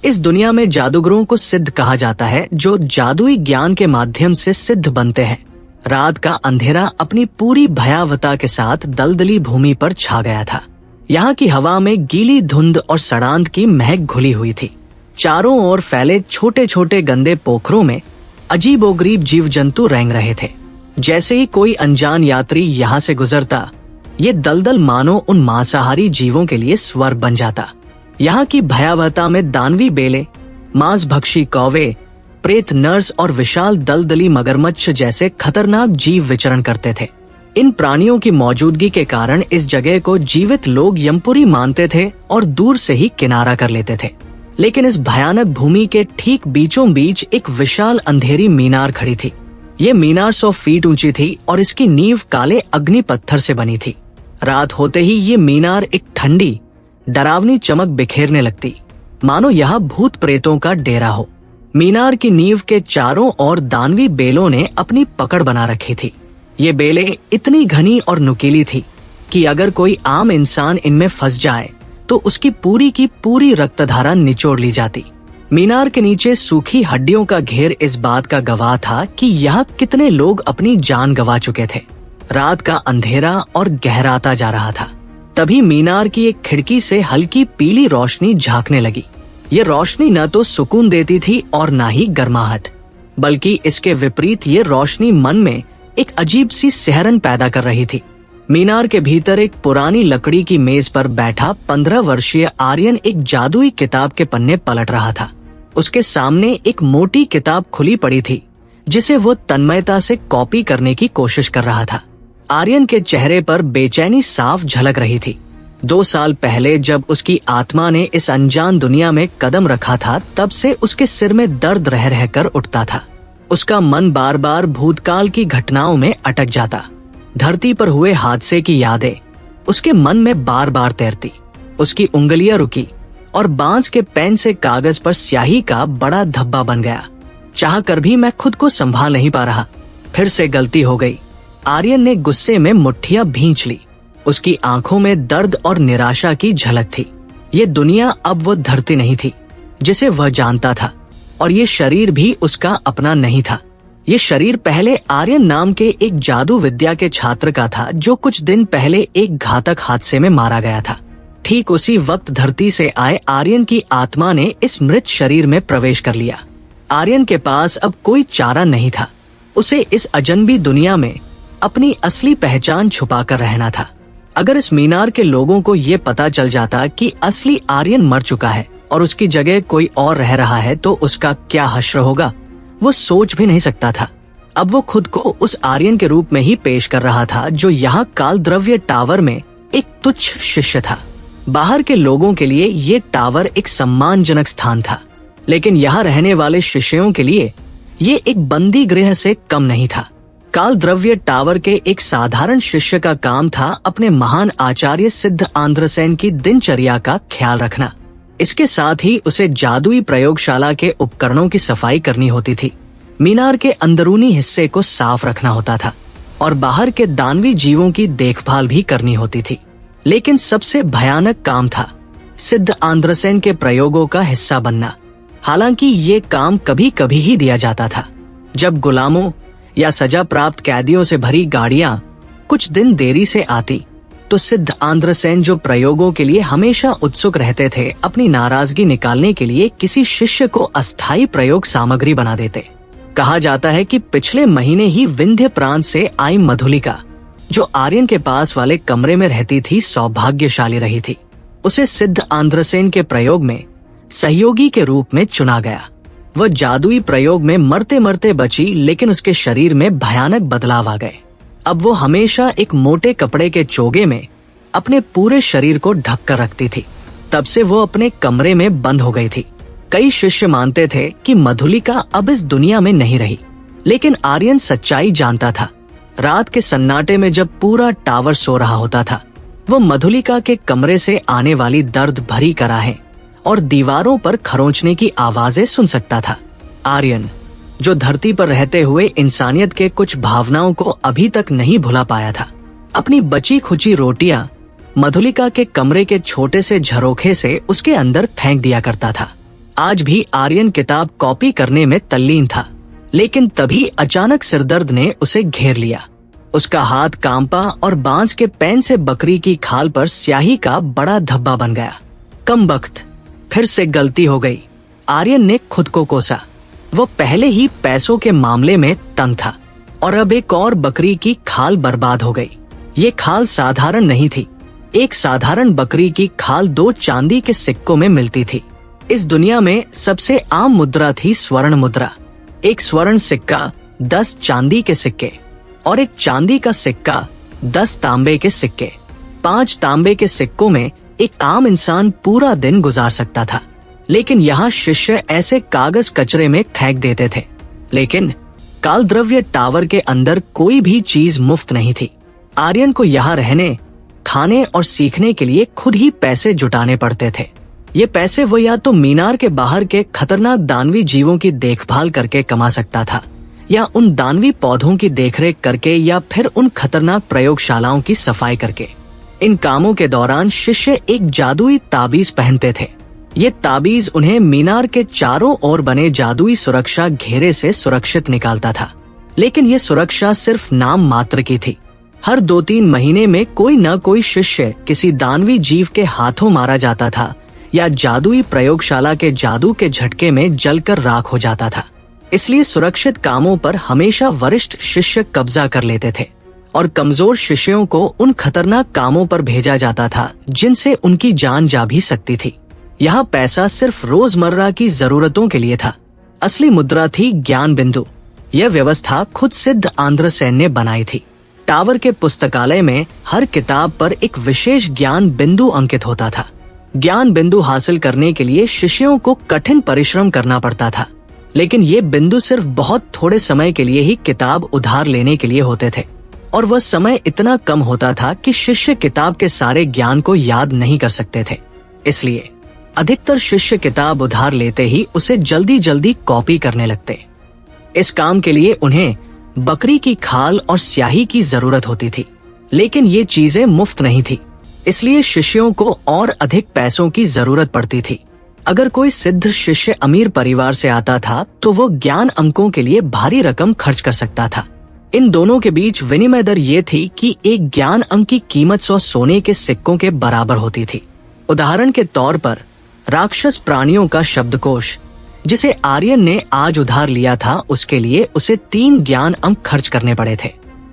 इस दुनिया में जादूगरों को सिद्ध कहा जाता है, जो जादुई ज्ञान के माध्यम से सिद्ध बनते हैं। रात का अंधेरा अपनी पूरी भयावता के साथ दलदली भूमि पर छा गया था। यहाँ की हवा में गीली धुंध और सड़ांध की महक घुली हुई थी। चारों ओर फैले छोटे छोटे गंदे पोखरों में अजीबोगरीब जीव जंतु रेंग रहे थे। जैसे ही कोई अनजान यात्री यहाँ से गुजरता, ये दलदल मानो उन मांसाहारी जीवों के लिए स्वर्ग बन जाता। यहाँ की भयावहता में दानवी बेले, मांसभक्षी कौवे, प्रेत नर्स और विशाल दलदली मगरमच्छ जैसे खतरनाक जीव विचरण करते थे। इन प्राणियों की मौजूदगी के कारण इस जगह को जीवित लोग यमपुरी मानते थे और दूर से ही किनारा कर लेते थे। लेकिन इस भयानक भूमि के ठीक बीचों बीच एक विशाल अंधेरी मीनार खड़ी थी। ये मीनार 100 फीट ऊंची थी और इसकी नींव काले अग्नि पत्थर से बनी थी। रात होते ही ये मीनार एक ठंडी, डरावनी चमक बिखेरने लगती, मानो यहाँ भूत प्रेतों का डेरा हो। मीनार की नींव के चारों ओर दानवी बेलों ने अपनी पकड़ बना रखी थी। ये बेलें इतनी घनी और नुकीली थी कि अगर कोई आम इंसान इनमें फंस जाए तो उसकी पूरी की पूरी रक्तधारा निचोड़ ली जाती। मीनार के नीचे सूखी हड्डियों का घेर इस बात का गवाह था कि यहाँ कितने लोग अपनी जान गंवा चुके थे। रात का अंधेरा और गहराता जा रहा था। तभी मीनार की एक खिड़की से हल्की पीली रोशनी झांकने लगी। ये रोशनी न तो सुकून देती थी और न ही गर्माहट, बल्कि इसके विपरीत ये रोशनी मन में एक अजीब सी सिहरन पैदा कर रही थी। मीनार के भीतर एक पुरानी लकड़ी की मेज पर बैठा 15 वर्षीय आर्यन एक जादुई किताब के पन्ने पलट रहा था। उसके सामने एक मोटी किताब खुली पड़ी थी, जिसे वो तन्मयता से कॉपी करने की कोशिश कर रहा था। आर्यन के चेहरे पर बेचैनी साफ झलक रही थी। 2 साल पहले जब उसकी आत्मा ने इस अनजान दुनिया में कदम रखा था, तब से उसके सिर में दर्द रह रहकर उठता था। उसका मन बार बार भूतकाल की घटनाओं में अटक जाता। धरती पर हुए हादसे की यादें उसके मन में बार बार तैरती। उसकी उंगलियां रुकी और बांस के पेन से कागज पर स्याही का बड़ा धब्बा बन गया। चाह कर भी मैं खुद को संभाल नहीं पा रहा। फिर से गलती हो गई। आर्यन ने गुस्से में मुट्ठियां भींच ली। उसकी आंखों में दर्द और निराशा की झलक थी। ये दुनिया अब वो धरती नहीं थी जिसे वह जानता था, और ये शरीर भी उसका अपना नहीं था। ये शरीर पहले आर्यन नाम के एक जादू विद्या के छात्र का था, जो कुछ दिन पहले एक घातक हादसे में मारा गया था। ठीक उसी वक्त धरती से आए आर्यन की आत्मा ने इस मृत शरीर में प्रवेश कर लिया। आर्यन के पास अब कोई चारा नहीं था। उसे इस अजनबी दुनिया में अपनी असली पहचान छुपाकर रहना था। अगर इस मीनार के लोगों को ये पता चल जाता कि असली आर्यन मर चुका है और उसकी जगह कोई और रह रहा है, तो उसका क्या हश्र होगा, वो सोच भी नहीं सकता था। अब वो खुद को उस आर्यन के रूप में ही पेश कर रहा था, जो यहाँ कालद्रव्य टावर में एक तुच्छ शिष्य था। बाहर के लोगों के लिए ये टावर एक सम्मानजनक स्थान था, लेकिन यहाँ रहने वाले शिष्यों के लिए ये एक बंदी गृह से कम नहीं था। कालद्रव्य टावर के एक साधारण शिष्य का काम था अपने महान आचार्य सिद्ध आंध्रसेन की दिनचर्या का ख्याल रखना। इसके साथ ही उसे जादुई प्रयोगशाला के उपकरणों की सफाई करनी होती थी। मीनार के अंदरूनी हिस्से को साफ रखना होता था और बाहर के दानवी जीवों की देखभाल भी करनी होती थी। लेकिन सबसे भयानक काम था सिद्ध आंध्रसेन के प्रयोगों का हिस्सा बनना। हालांकि ये काम कभी कभी ही दिया जाता था, जब गुलामों या सजा प्राप्त कैदियों से भरी गाड़ियां कुछ दिन देरी से आती, तो सिद्ध आंध्रसेन, जो प्रयोगों के लिए हमेशा उत्सुक रहते थे, अपनी नाराजगी निकालने के लिए किसी शिष्य को अस्थायी प्रयोग सामग्री बना देते। कहा जाता है कि पिछले महीने ही विंध्य प्रांत से आई मधुलिका, जो आर्यन के पास वाले कमरे में रहती थी, सौभाग्यशाली रही थी। उसे सिद्ध आंध्रसेन के प्रयोग में सहयोगी के रूप में चुना गया। वह जादुई प्रयोग में मरते मरते बची, लेकिन उसके शरीर में भयानक बदलाव आ गए। अब वो हमेशा एक मोटे कपड़े के चोगे में अपने पूरे शरीर को ढक कर रखती थी। तब से वो अपने कमरे में बंद हो गई थी। कई शिष्य मानते थे कि मधुलिका अब इस दुनिया में नहीं रही, लेकिन आर्यन सच्चाई जानता था। रात के सन्नाटे में जब पूरा टावर सो रहा होता था, वो मधुलिका के कमरे से आने वाली दर्द भरी कराहें और दीवारों पर खरोंचने की आवाजें सुन सकता था। आर्यन, जो धरती पर रहते हुए इंसानियत के कुछ भावनाओं को अभी तक नहीं भुला पाया था, अपनी बची खुची रोटियां मधुलिका के कमरे के छोटे से झरोखे से उसके अंदर फेंक दिया करता था। आज भी आर्यन किताब कॉपी करने में तल्लीन था, लेकिन तभी अचानक सिरदर्द ने उसे घेर लिया। उसका हाथ कांपा और बांस के पैन से बकरी की खाल पर स्याही का बड़ा धब्बा बन गया। कमबख्त, फिर से गलती हो गई। आर्यन ने खुद को कोसा। वो पहले ही पैसों के मामले में तंग था और अब एक और बकरी की खाल बर्बाद हो गई। ये खाल साधारण नहीं थी। एक साधारण बकरी की खाल 2 चांदी के सिक्कों में मिलती थी। इस दुनिया में सबसे आम मुद्रा थी स्वर्ण मुद्रा। एक स्वर्ण सिक्का 10 चांदी के सिक्के और एक चांदी का सिक्का 10 तांबे के सिक्के। 5 तांबे के सिक्कों में एक आम इंसान पूरा दिन गुजार सकता था, लेकिन यहाँ शिष्य ऐसे कागज कचरे में फेंक देते थे। लेकिन कालद्रव्य टावर के अंदर कोई भी चीज मुफ्त नहीं थी। आर्यन को यहाँ रहने, खाने और सीखने के लिए खुद ही पैसे जुटाने पड़ते थे। ये पैसे वो या तो मीनार के बाहर के खतरनाक दानवी जीवों की देखभाल करके कमा सकता था, या उन दानवी पौधों की देखरेख करके, या फिर उन खतरनाक प्रयोगशालाओं की सफाई करके। इन कामों के दौरान शिष्य एक जादुई ताबीज पहनते थे। ये ताबीज उन्हें मीनार के चारों ओर बने जादुई सुरक्षा घेरे से सुरक्षित निकालता था, लेकिन ये सुरक्षा सिर्फ नाम मात्र की थी। हर 2-3 महीने में कोई न कोई शिष्य किसी दानवी जीव के हाथों मारा जाता था, या जादुई प्रयोगशाला के जादू के झटके में जलकर राख हो जाता था। इसलिए सुरक्षित कामों पर हमेशा वरिष्ठ शिष्य कब्जा कर लेते थे और कमजोर शिष्यों को उन खतरनाक कामों पर भेजा जाता था जिनसे उनकी जान जा भी सकती थी। यहाँ पैसा सिर्फ रोजमर्रा की जरूरतों के लिए था। असली मुद्रा थी ज्ञान बिंदु। यह व्यवस्था खुद सिद्ध आंध्रसेन ने बनाई थी। टावर के पुस्तकालय में हर किताब पर एक विशेष ज्ञान बिंदु अंकित होता था। ज्ञान बिंदु हासिल करने के लिए शिष्यों को कठिन परिश्रम करना पड़ता था, लेकिन ये बिंदु सिर्फ बहुत थोड़े समय के लिए ही किताब उधार लेने के लिए होते थे, और वह समय इतना कम होता था कि शिष्य किताब के सारे ज्ञान को याद नहीं कर सकते थे। इसलिए अधिकतर शिष्य किताब उधार लेते ही उसे जल्दी जल्दी कॉपी करने लगते। इस काम के लिए उन्हें बकरी की खाल और स्याही की जरूरत होती थी, लेकिन ये चीजें मुफ्त नहीं थी, इसलिए शिष्यों को और अधिक पैसों की जरूरत पड़ती थी। अगर कोई सिद्ध शिष्य अमीर परिवार से आता था तो वो ज्ञान अंकों के लिए भारी रकम खर्च कर सकता था। इन दोनों के बीच विनिमय दर ये थी कि एक ज्ञान अंक की कीमत 100 सोने के सिक्कों के बराबर होती थी। उदाहरण के तौर पर राक्षस प्राणियों का शब्दकोश, जिसे आर्यन ने आज उधार लिया था, उसके लिए उसे 3 ज्ञान अंक खर्च करने पड़े थे।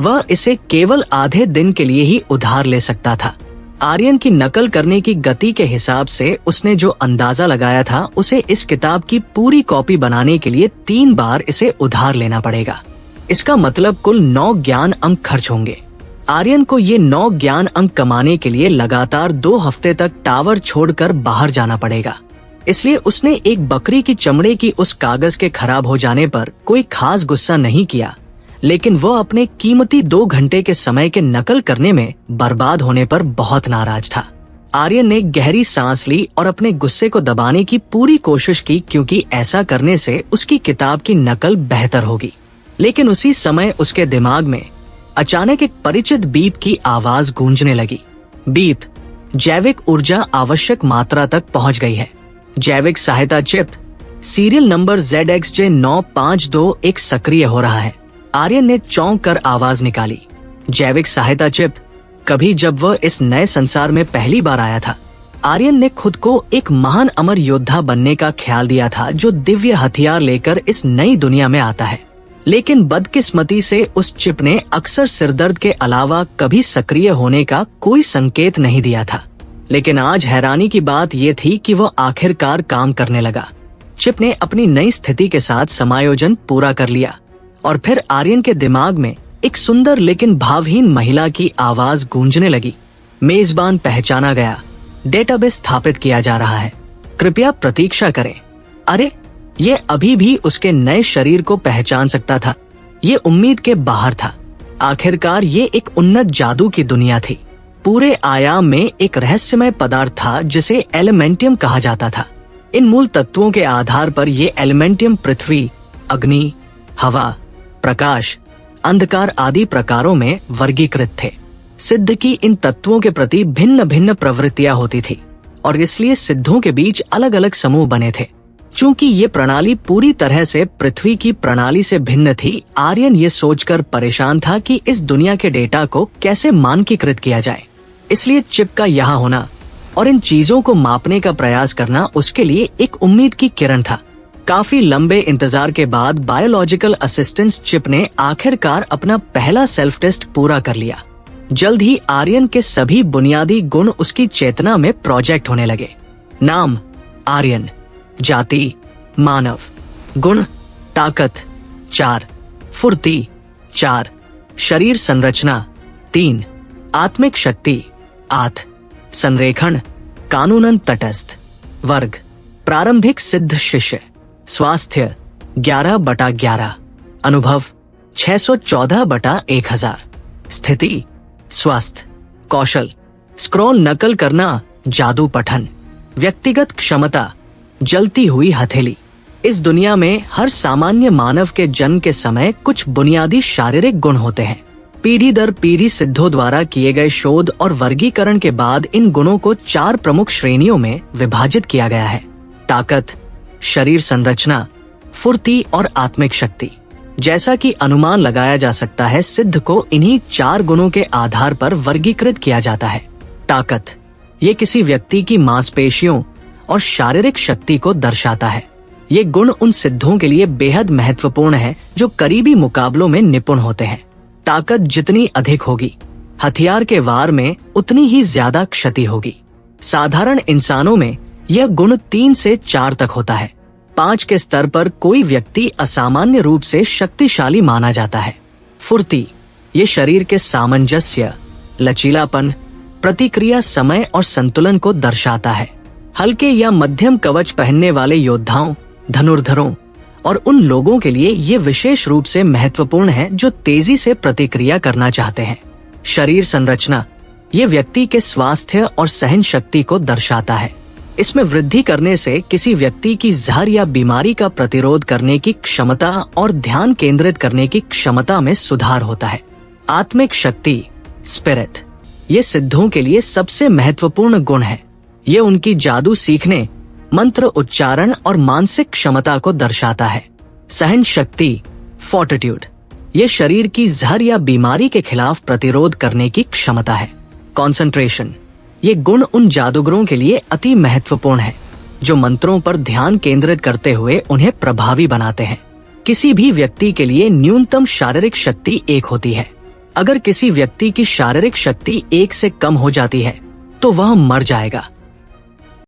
वह इसे केवल आधे दिन के लिए ही उधार ले सकता था। आर्यन की नकल करने की गति के हिसाब से उसने जो अंदाजा लगाया था, उसे इस किताब की पूरी कॉपी बनाने के लिए 3 बार इसे उधार लेना पड़ेगा। इसका मतलब कुल 9 ज्ञान अंक खर्च होंगे। आर्यन को ये 9 ज्ञान अंक कमाने के लिए लगातार 2 हफ्ते तक टावर छोड़कर बाहर जाना पड़ेगा। इसलिए उसने एक बकरी की चमड़े की उस कागज के खराब हो जाने पर कोई खास गुस्सा नहीं किया, लेकिन वह अपने कीमती 2 घंटे के समय के नकल करने में बर्बाद होने पर बहुत नाराज था। आर्यन ने गहरी सांस ली और अपने गुस्से को दबाने की पूरी कोशिश की, क्योंकि ऐसा करने से उसकी किताब की नकल बेहतर होगी। लेकिन उसी समय उसके दिमाग में अचानक एक परिचित बीप की आवाज गूंजने लगी। बीप, जैविक ऊर्जा आवश्यक मात्रा तक पहुंच गई है। जैविक सहायता चिप सीरियल नंबर ZXJ9521 सक्रिय हो रहा है। आर्यन ने चौंक कर आवाज निकाली। जैविक सहायता चिप। कभी जब वह इस नए संसार में पहली बार आया था, आर्यन ने खुद को एक महान अमर योद्धा बनने का ख्याल दिया था, जो दिव्य हथियार लेकर इस नई दुनिया में आता है। लेकिन बदकिस्मती से उस चिप ने अक्सर सिरदर्द के अलावा कभी सक्रिय होने का कोई संकेत नहीं दिया था। लेकिन आज हैरानी की बात यह थी कि वह आखिरकार काम करने लगा। चिप ने अपनी नई स्थिति के साथ समायोजन पूरा कर लिया और फिर आर्यन के दिमाग में एक सुंदर लेकिन भावहीन महिला की आवाज गूंजने लगी। मेजबान पहचाना गया। डेटाबेस स्थापित किया जा रहा है। कृपया प्रतीक्षा करें। अरे, ये अभी भी उसके नए शरीर को पहचान सकता था। ये उम्मीद के बाहर था। आखिरकार ये एक उन्नत जादू की दुनिया थी। पूरे आयाम में एक रहस्यमय पदार्थ था जिसे एलिमेंटियम कहा जाता था। इन मूल तत्वों के आधार पर ये एलिमेंटियम पृथ्वी, अग्नि, हवा, प्रकाश, अंधकार आदि प्रकारों में वर्गीकृत थे। सिद्ध की इन तत्वों के प्रति भिन्न भिन्न प्रवृत्तियां होती थी और इसलिए सिद्धों के बीच अलग अलग समूह बने थे। चूंकि ये प्रणाली पूरी तरह से पृथ्वी की प्रणाली से भिन्न थी, आर्यन ये सोचकर परेशान था कि इस दुनिया के डेटा को कैसे मानकीकृत किया जाए। इसलिए चिप का यहाँ होना और इन चीजों को मापने का प्रयास करना उसके लिए एक उम्मीद की किरण था। काफी लंबे इंतजार के बाद बायोलॉजिकल असिस्टेंस चिप ने आखिरकार अपना पहला सेल्फ टेस्ट पूरा कर लिया। जल्द ही आर्यन के सभी बुनियादी गुण उसकी चेतना में प्रोजेक्ट होने लगे। नाम आर्यन, जाति मानव, गुण ताकत 4, फुर्ती 4, शरीर संरचना 3, आत्मिक शक्ति 8, संरेखण कानूनन तटस्थ, वर्ग प्रारंभिक सिद्ध शिष्य, स्वास्थ्य 11/11, अनुभव 614/1000, स्थिति स्वस्थ, कौशल स्क्रॉल नकल करना, जादू पठन, व्यक्तिगत क्षमता जलती हुई हथेली। इस दुनिया में हर सामान्य मानव के जन्म के समय कुछ बुनियादी शारीरिक गुण होते हैं। पीढ़ी दर पीढ़ी सिद्धों द्वारा किए गए शोध और वर्गीकरण के बाद इन गुणों को 4 प्रमुख श्रेणियों में विभाजित किया गया है। ताकत, शरीर संरचना, फुर्ती और आत्मिक शक्ति। जैसा कि अनुमान लगाया जा सकता है, सिद्ध को इन्हीं 4 गुणों के आधार पर वर्गीकृत किया जाता है। ताकत, ये किसी व्यक्ति की मांसपेशियों और शारीरिक शक्ति को दर्शाता है। ये गुण उन सिद्धों के लिए बेहद महत्वपूर्ण है जो करीबी मुकाबलों में निपुण होते हैं। ताकत जितनी अधिक होगी, हथियार के वार में उतनी ही ज्यादा क्षति होगी। साधारण इंसानों में यह गुण 3 से 4 तक होता है। 5 के स्तर पर कोई व्यक्ति असामान्य रूप से शक्तिशाली माना जाता है। फुर्ती, ये शरीर के सामंजस्य, लचीलापन, प्रतिक्रिया समय और संतुलन को दर्शाता है। हल्के या मध्यम कवच पहनने वाले योद्धाओं, धनुर्धरों और उन लोगों के लिए ये विशेष रूप से महत्वपूर्ण है जो तेजी से प्रतिक्रिया करना चाहते हैं। शरीर संरचना, ये व्यक्ति के स्वास्थ्य और सहन शक्ति को दर्शाता है। इसमें वृद्धि करने से किसी व्यक्ति की जहर या बीमारी का प्रतिरोध करने की क्षमता और ध्यान केंद्रित करने की क्षमता में सुधार होता है। आत्मिक शक्ति, स्पिरिट, ये सिद्धों के लिए सबसे महत्वपूर्ण गुण है। ये उनकी जादू सीखने, मंत्र उच्चारण और मानसिक क्षमता को दर्शाता है। सहन शक्ति, फोर्टिट्यूड, ये शरीर की जहर या बीमारी के खिलाफ प्रतिरोध करने की क्षमता है। कंसंट्रेशन, ये गुण उन जादूगरों के लिए अति महत्वपूर्ण है जो मंत्रों पर ध्यान केंद्रित करते हुए उन्हें प्रभावी बनाते हैं। किसी भी व्यक्ति के लिए न्यूनतम शारीरिक शक्ति 1 होती है। अगर किसी व्यक्ति की शारीरिक शक्ति 1 से कम हो जाती है तो वह मर जाएगा।